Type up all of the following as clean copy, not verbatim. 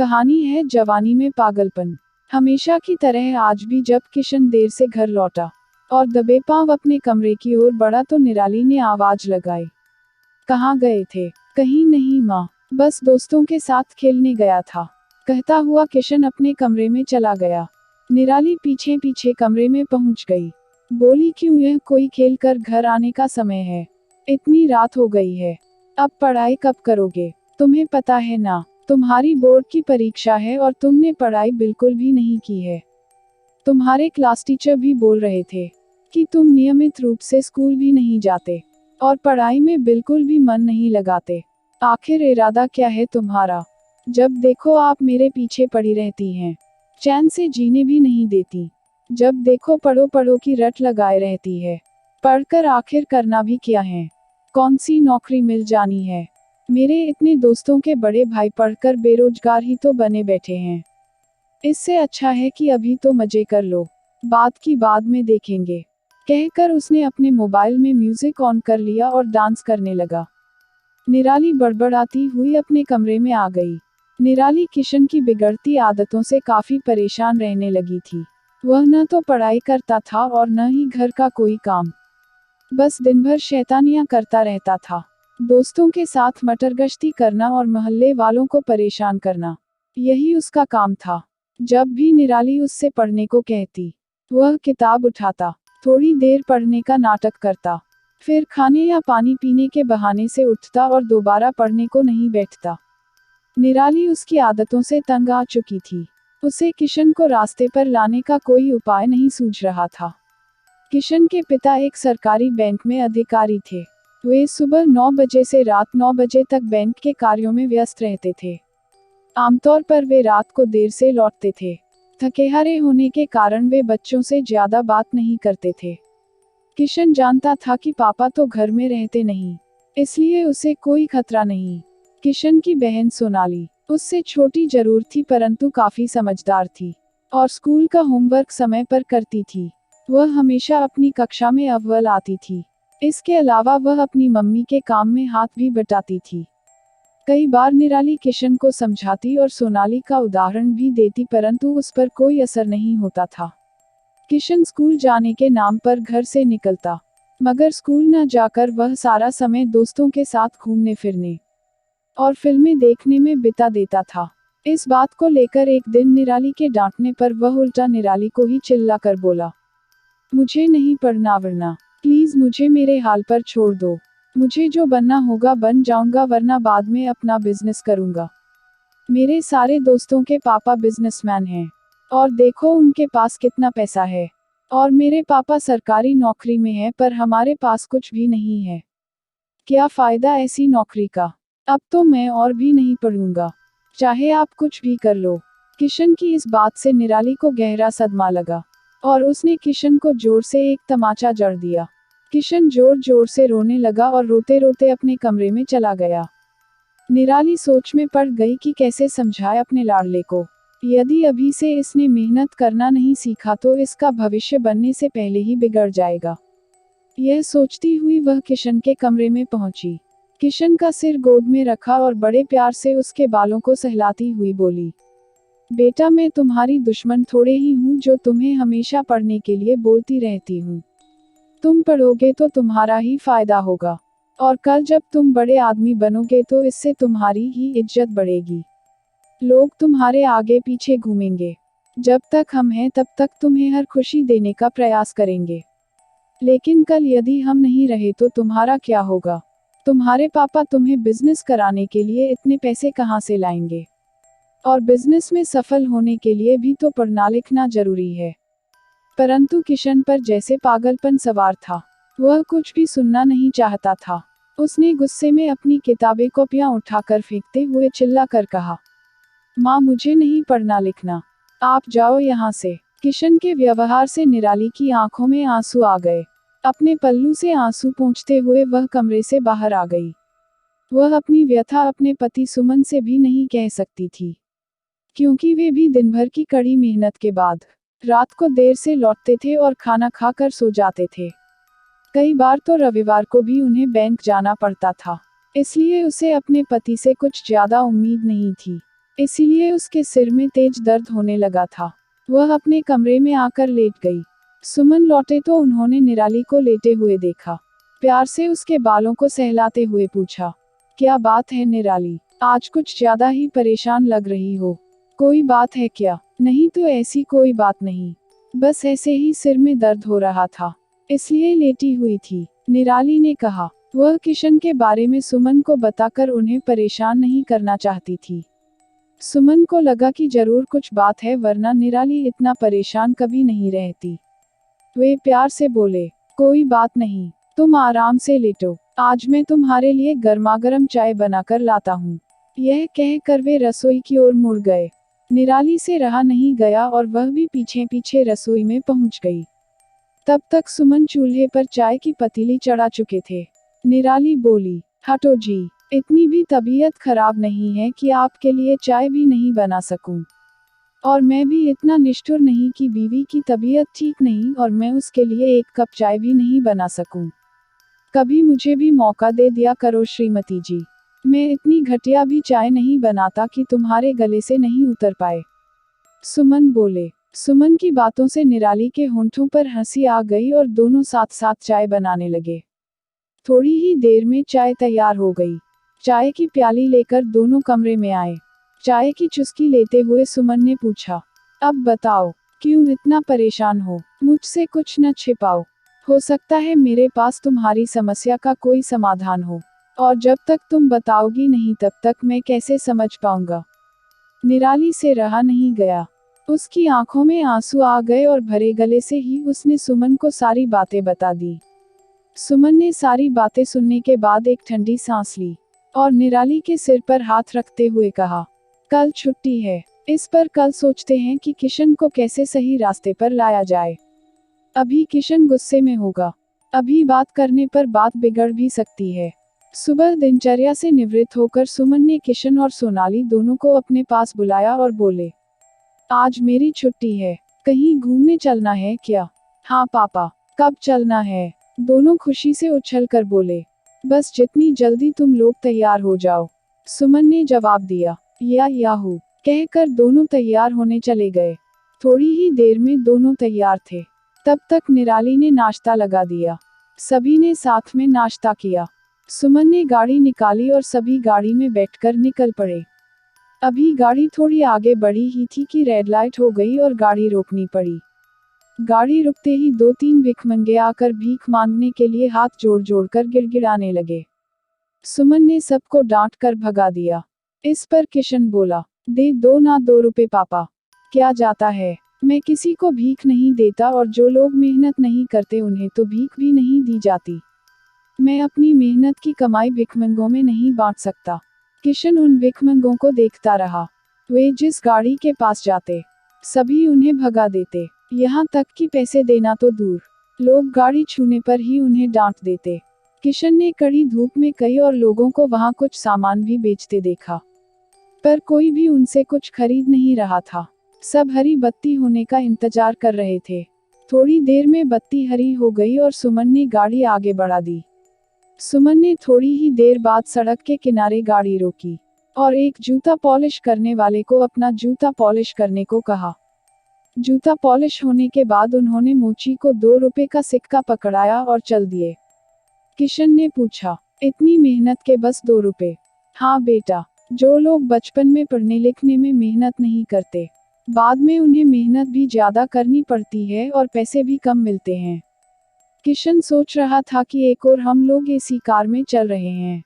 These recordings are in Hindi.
कहानी है जवानी में पागलपन। हमेशा की तरह आज भी जब किशन देर से घर लौटा और दबे पांव अपने कमरे की ओर बढ़ा तो निराली ने आवाज लगाई। कहाँ गए थे? कहीं नहीं माँ, बस दोस्तों के साथ खेलने गया था, कहता हुआ किशन अपने कमरे में चला गया। निराली पीछे पीछे कमरे में पहुंच गई। बोली, क्यों, यह कोई खेल कर घर आने का समय है? इतनी रात हो गई है, अब पढ़ाई कब करोगे? तुम्हें पता है ना, तुम्हारी बोर्ड की परीक्षा है और तुमने पढ़ाई बिल्कुल भी नहीं की है। तुम्हारे क्लास टीचर भी बोल रहे थे कि तुम नियमित रूप से स्कूल भी नहीं जाते और पढ़ाई में बिल्कुल भी मन नहीं लगाते। आखिर इरादा क्या है तुम्हारा? जब देखो आप मेरे पीछे पड़ी रहती हैं, चैन से जीने भी नहीं देती। जब देखो पढ़ो पढ़ो की रट लगाए रहती है। पढ़कर आखिर करना भी क्या है? कौन सी नौकरी मिल जानी है? मेरे इतने दोस्तों के बड़े भाई पढ़कर बेरोजगार ही तो बने बैठे हैं। इससे अच्छा है कि अभी तो मजे कर लो, बात की बाद में देखेंगे। कहकर उसने अपने मोबाइल में म्यूजिक ऑन कर लिया और डांस करने लगा। निराली बड़बड़ाती हुई अपने कमरे में आ गई। निराली किशन की बिगड़ती आदतों से काफी परेशान रहने लगी थी। वह न तो पढ़ाई करता था और न ही घर का कोई काम, बस दिन भर शैतानियां करता रहता था। दोस्तों के साथ मटरगश्ती करना और मोहल्ले वालों को परेशान करना, यही उसका काम था। जब भी निराली उससे पढ़ने को कहती, वह किताब उठाता, थोड़ी देर पढ़ने का नाटक करता, फिर खाने या पानी पीने के बहाने से उठता और दोबारा पढ़ने को नहीं बैठता। निराली उसकी आदतों से तंग आ चुकी थी। उसे किशन को रास्ते पर लाने का कोई उपाय नहीं सूझ रहा था। किशन के पिता एक सरकारी बैंक में अधिकारी थे। वे सुबह 9 बजे से रात 9 बजे तक बैंक के कार्यों में व्यस्त रहते थे। आमतौर पर वे रात को देर से लौटते थे। थकेहारे होने के कारण वे बच्चों से ज्यादा बात नहीं करते थे। किशन जानता था कि पापा तो घर में रहते नहीं, इसलिए उसे कोई खतरा नहीं। किशन की बहन सोनाली उससे छोटी जरूर थी परंतु काफी समझदार थी और स्कूल का होमवर्क समय पर करती थी। वह हमेशा अपनी कक्षा में अव्वल आती थी। इसके अलावा वह अपनी मम्मी के काम में हाथ भी बटाती थी। कई बार निराली किशन को समझाती और सोनाली का उदाहरण भी देती परंतु उस पर कोई असर नहीं होता था। किशन स्कूल जाने के नाम पर घर से निकलता, मगर स्कूल न जाकर वह सारा समय दोस्तों के साथ घूमने फिरने और फिल्में देखने में बिता देता था। इस बात को लेकर एक दिन निराली के डांटने पर वह उल्टा निराली को ही चिल्लाकर बोला, मुझे नहीं पढ़ना वरना प्लीज मुझे मेरे हाल पर छोड़ दो। मुझे जो बनना होगा बन जाऊंगा वरना बाद में अपना बिजनेस करूंगा। मेरे सारे दोस्तों के पापा बिजनेसमैन हैं और देखो उनके पास कितना पैसा है, और मेरे पापा सरकारी नौकरी में हैं पर हमारे पास कुछ भी नहीं है। क्या फायदा ऐसी नौकरी का? अब तो मैं और भी नहीं पढ़ूंगा, चाहे आप कुछ भी कर लो। किशन की इस बात से निराली को गहरा सदमा लगा और उसने किशन को जोर से एक तमाचा जड़ दिया। किशन जोर जोर से रोने लगा और रोते रोते अपने कमरे में चला गया। निराली सोच में पड़ गई कि कैसे समझाए अपने लाडले को। यदि अभी से इसने मेहनत करना नहीं सीखा तो इसका भविष्य बनने से पहले ही बिगड़ जाएगा। यह सोचती हुई वह किशन के कमरे में पहुंची। किशन का सिर गोद में रखा और बड़े प्यार से उसके बालों को सहलाती हुई बोली, बेटा मैं तुम्हारी दुश्मन थोड़े ही हूँ जो तुम्हें हमेशा पढ़ने के लिए बोलती रहती हूँ। तुम पढ़ोगे तो तुम्हारा ही फायदा होगा और कल जब तुम बड़े आदमी बनोगे तो इससे तुम्हारी ही इज्जत बढ़ेगी। लोग तुम्हारे आगे पीछे घूमेंगे। जब तक हम हैं तब तक तुम्हें हर खुशी देने का प्रयास करेंगे, लेकिन कल यदि हम नहीं रहे तो तुम्हारा क्या होगा? तुम्हारे पापा तुम्हें बिजनेस कराने के लिए इतने पैसे कहाँ से लाएंगे? और बिजनेस में सफल होने के लिए भी तो पढ़ना लिखना जरूरी है। परंतु किशन पर जैसे पागलपन सवार था, वह कुछ भी सुनना नहीं चाहता था। उसने गुस्से में अपनी किताबें कॉपियां उठाकर फेंकते हुए चिल्लाकर कहा, माँ मुझे नहीं पढ़ना लिखना, आप जाओ यहाँ से। किशन के व्यवहार से निराली की आंखों में आंसू आ गए। अपने पल्लू से आंसू पोंछते हुए वह कमरे से बाहर आ गई। वह अपनी व्यथा अपने पति सुमन से भी नहीं कह सकती थी, क्योंकि वे भी दिन भर की कड़ी मेहनत के बाद रात को देर से लौटते थे और खाना खाकर सो जाते थे। कई बार तो रविवार को भी उन्हें बैंक जाना पड़ता था, इसलिए उसे अपने पति से कुछ ज्यादा उम्मीद नहीं थी। इसीलिए उसके सिर में तेज दर्द होने लगा था। वह अपने कमरे में आकर लेट गई। सुमन लौटे तो उन्होंने निराली को लेटे हुए देखा। प्यार से उसके बालों को सहलाते हुए पूछा, क्या बात है निराली, आज कुछ ज्यादा ही परेशान लग रही हो। कोई बात है क्या? नहीं तो ऐसी कोई बात नहीं, बस ऐसे ही सिर में दर्द हो रहा था, इसलिए लेटी हुई थी, निराली ने कहा। वह किशन के बारे में सुमन को बताकर उन्हें परेशान नहीं करना चाहती थी। सुमन को लगा कि जरूर कुछ बात है, वरना निराली इतना परेशान कभी नहीं रहती। वे प्यार से बोले, कोई बात नहीं, तुम आराम से लेटो, आज मैं तुम्हारे लिए गर्मागर्म चाय बनाकर लाता हूँ। यह कहकर वे रसोई की ओर मुड़ गए। निराली से रहा नहीं गया और वह भी पीछे पीछे रसोई में पहुंच गई। तब तक सुमन चूल्हे पर चाय की पतीली चढ़ा चुके थे। निराली बोली, हटो जी, इतनी भी तबीयत खराब नहीं है कि आपके लिए चाय भी नहीं बना सकूं। और मैं भी इतना निष्ठुर नहीं कि बीवी की तबीयत ठीक नहीं और मैं उसके लिए एक कप चाय भी नहीं बना सकूं। कभी मुझे भी मौका दे दिया करो श्रीमती जी। मैं इतनी घटिया भी चाय नहीं बनाता कि तुम्हारे गले से नहीं उतर पाए। सुमन बोले। सुमन की बातों से निराली के होंठों पर हंसी आ गई और दोनों साथ साथ चाय बनाने लगे। थोड़ी ही देर में चाय तैयार हो गई। चाय की प्याली लेकर दोनों कमरे में आए। चाय की चुस्की लेते हुए सुमन ने पूछा, अब बताओ, क्यों इतना परेशान हो? मुझसे कुछ न छिपाओ। हो सकता है मेरे पास तुम्हारी समस्या का कोई समाधान हो, और जब तक तुम बताओगी नहीं तब तक मैं कैसे समझ पाऊंगा। निराली से रहा नहीं गया। उसकी आंखों में आंसू आ गए और भरे गले से ही उसने सुमन को सारी बातें बता दी। सुमन ने सारी बातें सुनने के बाद एक ठंडी सांस ली और निराली के सिर पर हाथ रखते हुए कहा, कल छुट्टी है, इस पर कल सोचते हैं कि किशन को कैसे सही रास्ते पर लाया जाए। अभी किशन गुस्से में होगा, अभी बात करने पर बात बिगड़ भी सकती है। सुबह दिनचर्या से निवृत्त होकर सुमन ने किशन और सोनाली दोनों को अपने पास बुलाया और बोले, आज मेरी छुट्टी है, कहीं घूमने चलना है क्या? हाँ पापा, कब चलना है? दोनों खुशी से उछलकर बोले, बस जितनी जल्दी तुम लोग तैयार हो जाओ। सुमन ने जवाब दिया, याहू, कहकर दोनों तैयार होने चले गए। थोड़ी ही देर में दोनों तैयार थे। तब तक निराली ने नाश्ता लगा दिया। सभी ने साथ में नाश्ता किया। सुमन ने गाड़ी निकाली और सभी गाड़ी में बैठकर निकल पड़े। अभी गाड़ी थोड़ी आगे बढ़ी ही थी कि रेड लाइट हो गई और गाड़ी रोकनी पड़ी। गाड़ी रुकते ही 2-3 भिखमंगे आकर भीख मांगने के लिए हाथ जोड़ जोड़कर गिड़गिड़ाने लगे। सुमन ने सबको डांट कर भगा दिया। इस पर किशन बोला, दे दो ना 2 रुपए पापा, क्या जाता है, मैं किसी को भीख नहीं देता और जो लोग मेहनत नहीं करते उन्हें तो भीख भी नहीं दी जाती। मैं अपनी मेहनत की कमाई भिखमंगों में नहीं बांट सकता। किशन उन भिखमंगों को देखता रहा। वे जिस गाड़ी के पास जाते, सभी उन्हें भगा देते, यहाँ तक कि पैसे देना तो दूर, लोग गाड़ी छूने पर ही उन्हें डांट देते। किशन ने कड़ी धूप में कई और लोगों को वहाँ कुछ सामान भी बेचते देखा, पर कोई भी उनसे कुछ खरीद नहीं रहा था। सब हरी बत्ती होने का इंतजार कर रहे थे। थोड़ी देर में बत्ती हरी हो गई और सुमन ने गाड़ी आगे बढ़ा दी। सुमन ने थोड़ी ही देर बाद सड़क के किनारे गाड़ी रोकी और एक जूता पॉलिश करने वाले को अपना जूता पॉलिश करने को कहा। जूता पॉलिश होने के बाद उन्होंने मोची को 2 रुपए का सिक्का पकड़ाया और चल दिए। किशन ने पूछा, इतनी मेहनत के बस 2 रुपए? हाँ बेटा, जो लोग बचपन में पढ़ने लिखने में मेहनत नहीं करते, बाद में उन्हें मेहनत भी ज्यादा करनी पड़ती है और पैसे भी कम मिलते हैं। किशन सोच रहा था कि एक ओर हम लोग एसी कार में चल रहे हैं,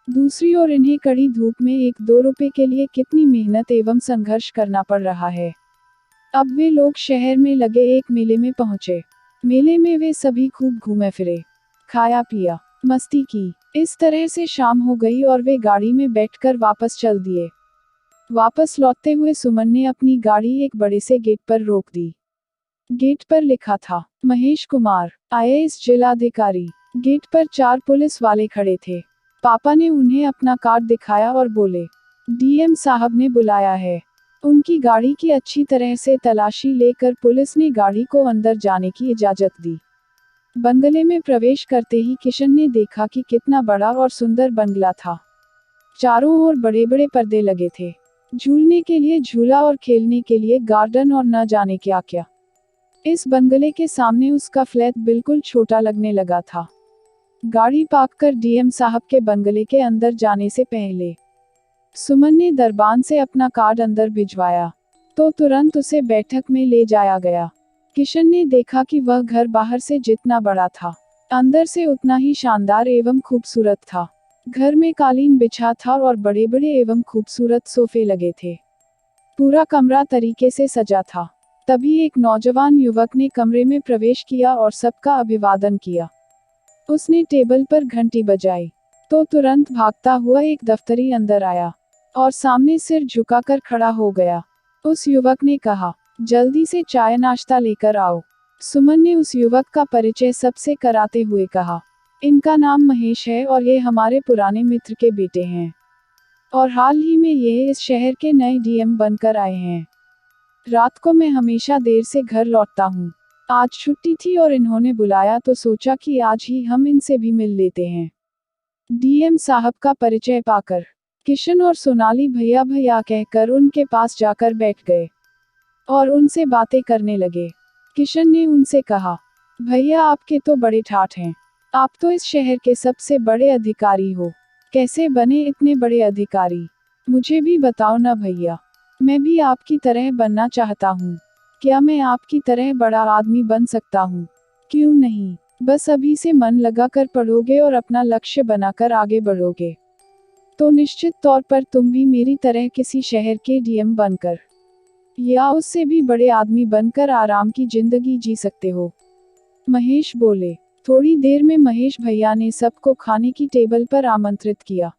दूसरी ओर इन्हें कड़ी धूप में 1-2 रुपए के लिए कितनी मेहनत एवं संघर्ष करना पड़ रहा है। अब वे लोग शहर में लगे एक मेले में पहुंचे। मेले में वे सभी खूब घूमे फिरे, खाया पिया, मस्ती की। इस तरह से शाम हो गई और वे गाड़ी में बैठकर वापस चल दिए। वापस लौटते हुए सुमन ने अपनी गाड़ी एक बड़े से गेट पर रोक दी। गेट पर लिखा था, महेश कुमार, आईएएस जिलाधिकारी। गेट पर 4 पुलिस वाले खड़े थे। पापा ने उन्हें अपना कार्ड दिखाया और बोले, डीएम साहब ने बुलाया है। उनकी गाड़ी की अच्छी तरह से तलाशी लेकर पुलिस ने गाड़ी को अंदर जाने की इजाजत दी। बंगले में प्रवेश करते ही किशन ने देखा कि कितना बड़ा और सुंदर बंगला था। चारों ओर बड़े बड़े पर्दे लगे थे। झूलने के लिए झूला और खेलने के लिए गार्डन और न जाने क्या क्या। इस बंगले के सामने उसका फ्लैट बिल्कुल छोटा लगने लगा था। गाड़ी पार्क कर डीएम साहब के बंगले के अंदर जाने से पहले सुमन ने दरबान से अपना कार्ड अंदर भिजवाया तो तुरंत उसे बैठक में ले जाया गया। किशन ने देखा कि वह घर बाहर से जितना बड़ा था, अंदर से उतना ही शानदार एवं खूबसूरत था। घर में कालीन बिछा था और बड़े बड़े एवं खूबसूरत सोफे लगे थे। पूरा कमरा तरीके से सजा था। तभी एक नौजवान युवक ने कमरे में प्रवेश किया और सबका अभिवादन किया। उसने टेबल पर घंटी बजाई तो तुरंत भागता हुआ एक दफ्तरी अंदर आया और सामने सिर झुकाकर खड़ा हो गया। उस युवक ने कहा, जल्दी से चाय नाश्ता लेकर आओ। सुमन ने उस युवक का परिचय सबसे कराते हुए कहा, इनका नाम महेश है और ये हमारे पुराने मित्र के बेटे हैं और हाल ही में ये इस शहर के नए डीएम बनकर आए हैं। रात को मैं हमेशा देर से घर लौटता हूँ। आज छुट्टी थी और इन्होंने बुलाया तो सोचा कि आज ही हम इनसे भी मिल लेते हैं। डीएम साहब का परिचय पाकर किशन और सोनाली भैया भैया कहकर उनके पास जाकर बैठ गए और उनसे बातें करने लगे। किशन ने उनसे कहा, भैया आपके तो बड़े ठाठ हैं। आप तो इस शहर के सबसे बड़े अधिकारी हो। कैसे बने इतने बड़े अधिकारी? मुझे भी बताओ ना भैया। मैं भी आपकी तरह बनना चाहता हूँ। क्या मैं आपकी तरह बड़ा आदमी बन सकता हूँ? क्यों नहीं, बस अभी से मन लगा कर पढ़ोगे और अपना लक्ष्य बनाकर आगे बढ़ोगे तो निश्चित तौर पर तुम भी मेरी तरह किसी शहर के डीएम बनकर या उससे भी बड़े आदमी बनकर आराम की जिंदगी जी सकते हो। महेश बोले। थोड़ी देर में महेश भैया ने सबको खाने की टेबल पर आमंत्रित किया,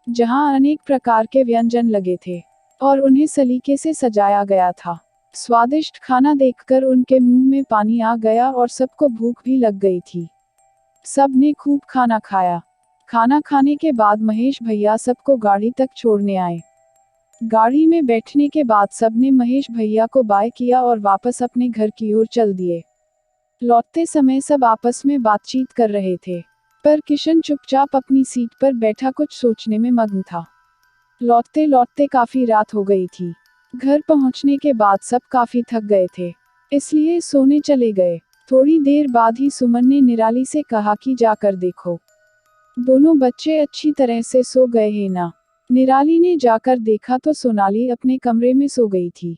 जहां अनेक प्रकार के व्यंजन लगे थे और उन्हें सलीके से सजाया गया था। स्वादिष्ट खाना देखकर उनके मुंह में पानी आ गया और सबको भूख भी लग गई थी। सब ने खूब खाना खाया। खाना खाने के बाद महेश भैया सबको गाड़ी तक छोड़ने आए। गाड़ी में बैठने के बाद सबने महेश भैया को बाय किया और वापस अपने घर की ओर चल दिए। लौटते समय सब आपस में बातचीत कर रहे थे, पर किशन चुपचाप अपनी सीट पर बैठा कुछ सोचने में मग्न था। लौटते लौटते काफी रात हो गई थी। घर पहुंचने के बाद सब काफी थक गए थे, इसलिए सोने चले गए। थोड़ी देर बाद ही सुमन ने निराली से कहा कि जाकर देखो, दोनों बच्चे अच्छी तरह से सो गए हैं ना। निराली ने जाकर देखा तो सोनाली अपने कमरे में सो गई थी,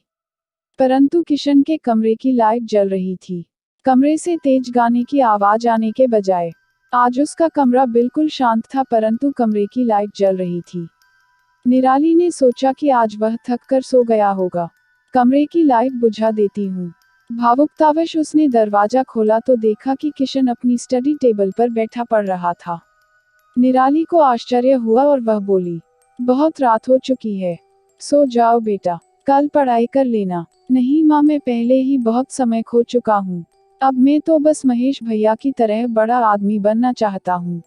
परंतु किशन के कमरे की लाइट जल रही थी। कमरे से तेज गाने की आवाज आने के बजाय आज उसका कमरा बिल्कुल शांत था, परंतु कमरे की लाइट जल रही थी। निराली ने सोचा कि आज वह थक कर सो गया होगा, कमरे की लाइट बुझा देती हूँ। भावुकतावश उसने दरवाजा खोला तो देखा कि किशन अपनी स्टडी टेबल पर बैठा पढ़ रहा था। निराली को आश्चर्य हुआ और वह बोली, बहुत रात हो चुकी है, सो जाओ बेटा, कल पढ़ाई कर लेना। नहीं माँ, मैं पहले ही बहुत समय खो चुका हूँ। अब मैं तो बस महेश भैया की तरह बड़ा आदमी बनना चाहता हूँ।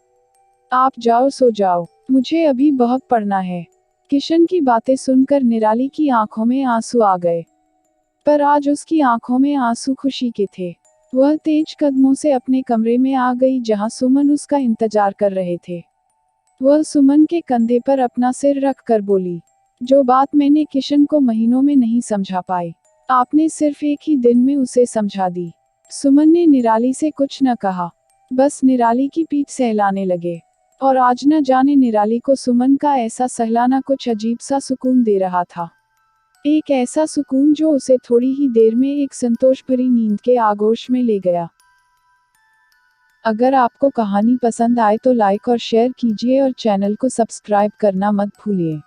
आप जाओ, सो जाओ, मुझे अभी बहुत पढ़ना है। किशन की बातें सुनकर निराली की आंखों में आंसू आ गए, पर आज उसकी आंखों में आंसू खुशी के थे। वह तेज कदमों से अपने कमरे में आ गई जहां सुमन उसका इंतजार कर रहे थे। वह सुमन के कंधे पर अपना सिर रख कर बोली, जो बात मैंने किशन को महीनों में नहीं समझा पाई, आपने सिर्फ एक ही दिन में उसे समझा दी। सुमन ने निराली से कुछ न कहा, बस निराली की पीठ सहलाने लगे और आज न जाने निराली को सुमन का ऐसा सहलाना कुछ अजीब सा सुकून दे रहा था। एक ऐसा सुकून जो उसे थोड़ी ही देर में एक संतोष भरी नींद के आगोश में ले गया। अगर आपको कहानी पसंद आए तो लाइक और शेयर कीजिए और चैनल को सब्सक्राइब करना मत भूलिए।